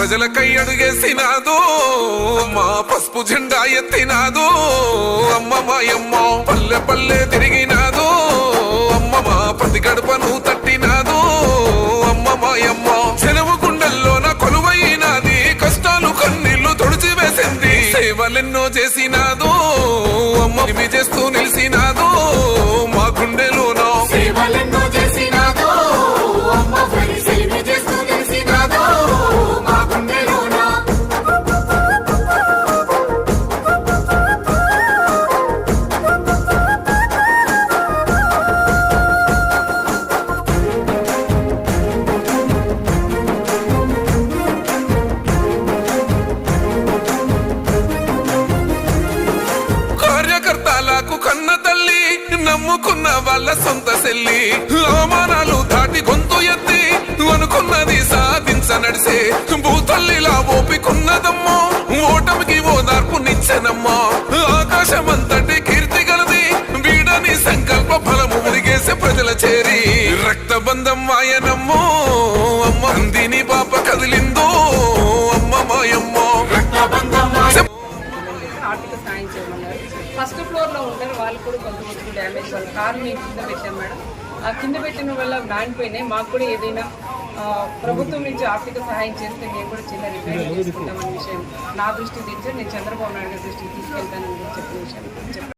ప్రజలకై అడుగేసినాదో మా పసుపు జెండా ఎత్తినాదో అమ్మ మాయమ్మ పల్లె పల్లె తిరిగినాదో అమ్మ మా ప్రతి గడపను తట్టినాదో అమ్మ మాయమ్మ చెరువు గుండెల్లోన కొలువైనాది కష్టాలు కన్నీళ్లు తుడిచివేసింది సేవలెన్నో చేసినాదో అమ్మ ఇవి చేస్తూ నిలిసినాదో మా గుండెలోన సేవలెన్నో చేసినాదో అమ్మ సేవ చేస్తూ నిలిసినాదో మా గుండెలోన కార్యకర్తలకు కన్న తల్లి నమ్ముకున్న వాళ్ళ సొంత సెల్లి అవమానాలు దాటి గొంతు ఎత్తి అనుకున్నది సాధించ నడిసే భూతల్లిలా ఓపికున్నదమ్మా ఓటమికి ఓదార్పునిచ్చనమ్మా ఆకాశమంతటి కీర్తి గలది వీడని సంకల్ప ఫలము ఉరిగేసే ప్రజల చేరి రక్తబంధం మాయనమ్మో అమ్మ అందిని పాప కదిలిందో అమ్మ మాయమ్మో ఆర్థిక సాయం చేయమన్నారు. ఫస్ట్ ఫ్లోర్లో ఉంటారు వాళ్ళు కూడా కొంతమంది డ్యామేజ్ వాళ్ళ కారు మేము కింద పెట్టాం మేడం. ఆ కింద పెట్టిన వల్ల మానిపోయినాయి. మాకు కూడా ఏదైనా ప్రభుత్వం నుంచి ఆర్థిక సహాయం చేస్తే మేము కూడా చిన్న రిపేర్ చేసుకుంటామనే విషయం నా దృష్టికి తెచ్చి నేను చంద్రబాబు నాయుడు దృష్టికి తీసుకెళ్తానని చెప్పిన విషయం చెప్పాను.